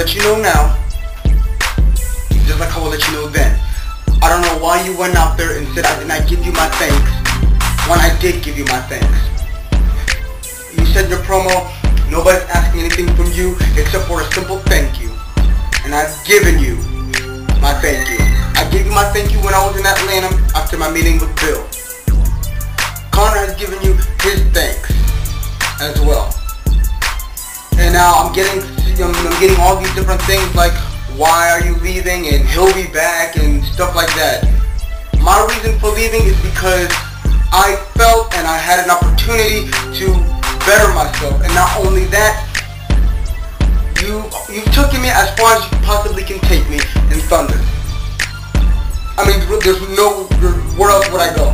let you know now, just like I will let you know then. I don't know why you went out there and said I did not give you my thanks when I did give you my thanks. You said in your promo, nobody's asking anything from you except for a simple thank you. And I've given you my thank you. I gave you my thank you when I was in Atlanta after my meeting with Bill. Connor has given you his thanks as well. And now I'm getting all these different things like, why are you leaving, and he'll be back and stuff like that. My reason for leaving is because I felt and I had an opportunity to better myself. And not only that, you've taken me as far as you possibly can take me in Thunder. I mean, there's where else would I go?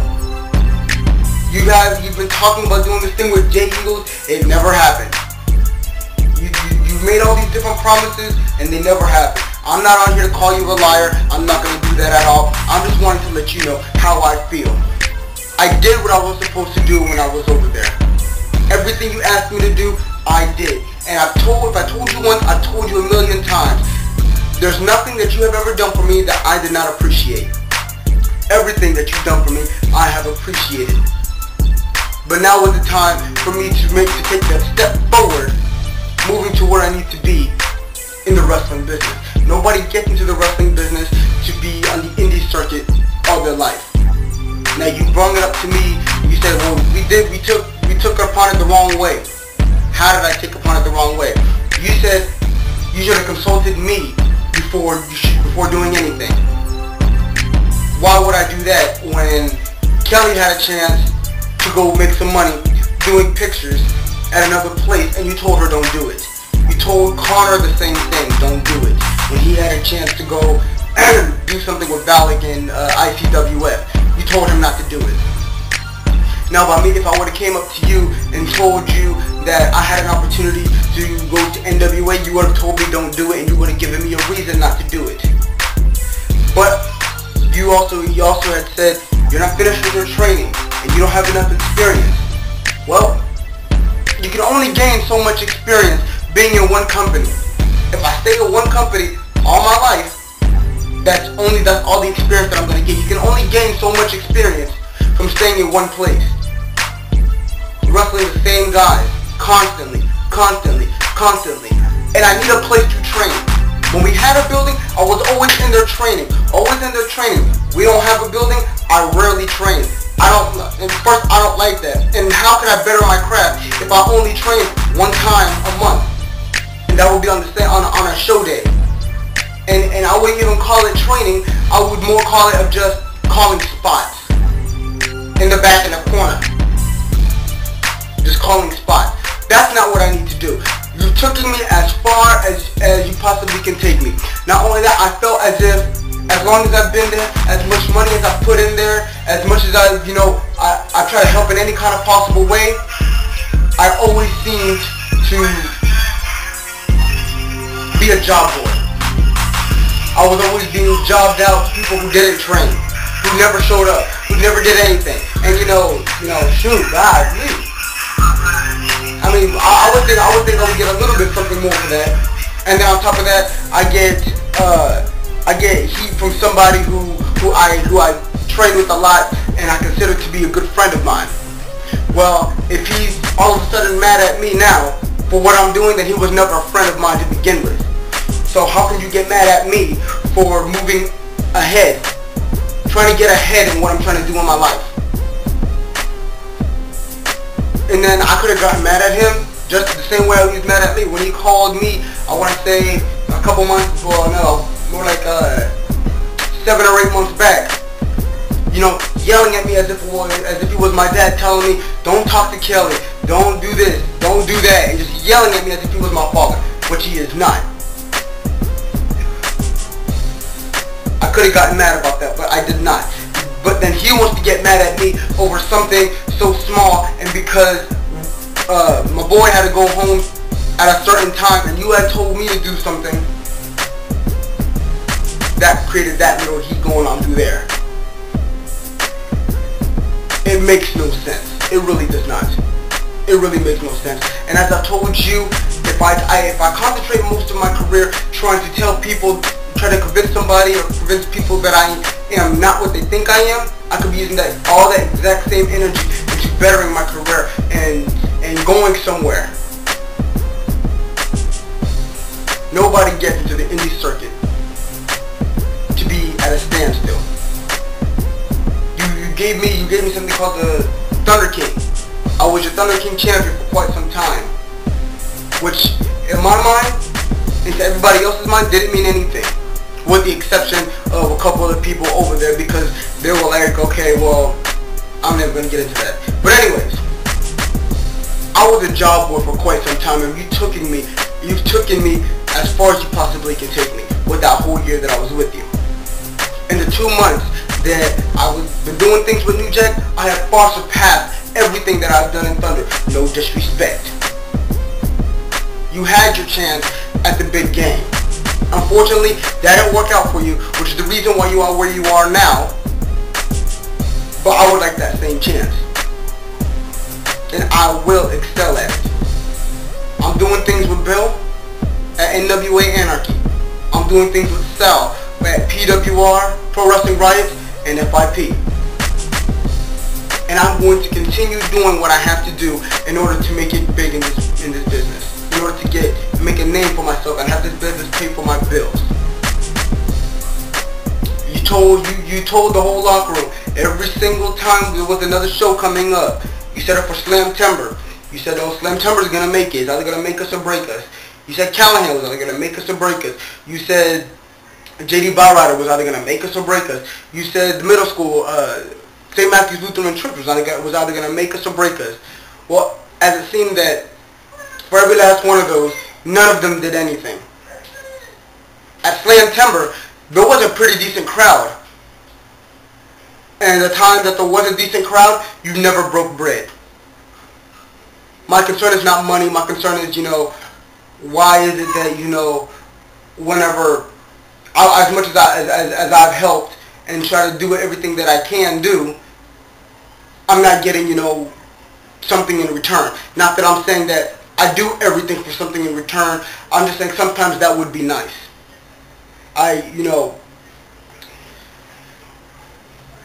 You've been talking about doing this thing with J Eagles. It never happened. You've made all these different promises and they never happened. I'm not on here to call you a liar. I'm not going to do that at all. I'm just wanting to let you know how I feel. I did what I was supposed to do when I was over there. Everything you asked me to do, I did. And if I told you once, I told you a million times. There's nothing that you have ever done for me that I did not appreciate. Everything that you've done for me, I have appreciated. But now is the time for me to take that step forward, moving to where I need to be in the wrestling business. Nobody gets into the wrestling business to be on the indie circuit all their life. Now you brought it up to me. You said, well, we took upon it the wrong way. How did I take upon it the wrong way? You said you should have consulted me before doing anything. Why would I do that when Kelly had a chance to go make some money doing pictures at another place and you told her don't do it? You told Connor the same thing, don't do it, when he had a chance to go do something with Valak and ICWF. You told him not to do it. Now by me, if I would have came up to you and told you that I had an opportunity to go to NWA, you would have told me don't do it, and you would have given me a reason not to do it. But you also had said you're not finished with your training and you don't have enough experience. Well, you can only gain so much experience being in one company. If I stay in one company all my life, that's all the experience that I'm going to get. You can only gain so much experience from staying in one place. Wrestling the same guys constantly. And I need a place to train. When we had a building, I was always in there training. We don't have a building, I rarely train. I don't like that. And how can I better my craft if I only train one time a month? And that would be on a show day. And I wouldn't even call it training. I would more call it just calling spots in the back in the corner. Just calling spots. That's not what I need to do. You're taking me as far as you possibly can take me. Not only that, I felt as if as long as I've been there, as much money as I put in there, as much as I try to help in any kind of possible way, I always seemed to be a job boy. I was always being jobbed out to people who didn't train, who never showed up, who never did anything. And shoot, God, please. I mean, I would think I would get a little bit something more for that. And then on top of that, I get heat from somebody who I train with a lot and I consider to be a good friend of mine. Well, if he's all of a sudden mad at me now for what I'm doing, then he was never a friend of mine to begin with. So how can you get mad at me for moving ahead, trying to get ahead in what I'm trying to do in my life? And then I could have gotten mad at him just the same way he was mad at me when he called me, I want to say a couple months, well no, more like 7 or 8 months back. Yelling at me as if he was my dad, telling me, don't talk to Kelly, don't do this, don't do that, and just yelling at me as if he was my father, which he is not. I could have gotten mad about that, but I did not. But then he wants to get mad at me over something so small, and because my boy had to go home at a certain time and you had told me to do something, that created that little heat going on through there. It makes no sense. It really does not. It really makes no sense. And as I told you If I concentrate most of my career trying to tell people, try to convince somebody or convince people that I am not what they think I am, I could be using all that exact same energy into bettering my career and going somewhere. Nobody gets into the indie circuit to be at a standstill. You gave me something called the Thunder King. I was your Thunder King champion for quite some time, which in my mind and to everybody else's mind didn't mean anything, with the exception of a couple of people over there, because they were like, okay, well, I'm never going to get into that. But anyways, I was a job boy for quite some time, and you've taken me as far as you possibly can take me with that whole year that I was with you. In the 2 months that I was been doing things with New Jack, I have far surpassed everything that I've done in Thunder. No disrespect. You had your chance at the big game. Unfortunately, that didn't work out for you, which is the reason why you are where you are now. But I would like that same chance. And I will excel at it. I'm doing things with Bill at NWA Anarchy. I'm doing things with Sal at PWR, Pro Wrestling Riot, and FIP. And I'm going to continue doing what I have to do in order to make it big in this business. In order to make a name for myself and have this business pay for my bills. You told the whole locker room every single time there was another show coming up. You said it for Slam Timber. You said, oh, Slam Timber's gonna make it. It's either gonna make us or break us. You said Callahan was either gonna make us or break us. You said JD Byrider was either gonna make us or break us. You said the middle school, St. Matthew's Lutheran Church was either gonna make us or break us. Well, as it seemed that for every last one of those, none of them did anything. At Slam Timber, there was a pretty decent crowd. And the time that there was a decent crowd, you never broke bread. My concern is not money. My concern is, why is it that, whenever, as much as I've helped and try to do everything that I can do, I'm not getting, something in return. Not that I'm saying that I do everything for something in return. I'm just saying sometimes that would be nice.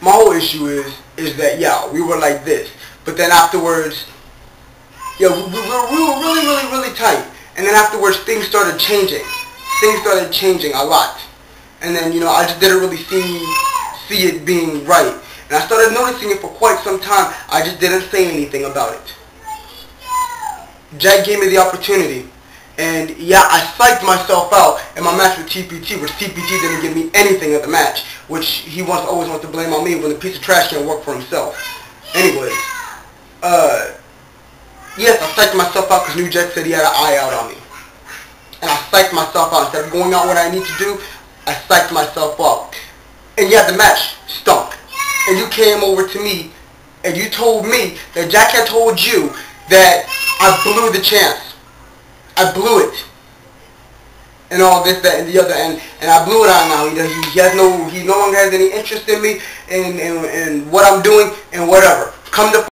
My whole issue is that, yeah, we were like this. But then afterwards, yeah, we were really tight. And then afterwards, things started changing. Things started changing a lot. And then, I just didn't really see it being right. And I started noticing it for quite some time. I just didn't say anything about it. Jack gave me the opportunity. And yeah, I psyched myself out in my match with TPT, which TPT didn't give me anything at the match, which he always wants to blame on me when the piece of trash can't work for himself. Anyways, yes, I psyched myself out because New Jack said he had an eye out on me. And I psyched myself out. Instead of going out what I need to do, I psyched myself out. And yeah, the match stunk. And you came over to me and you told me that Jack had told you that I blew the chance. I blew it. And all this, that, and the other, and I blew it out now. He no longer has any interest in me and what I'm doing and whatever. Come to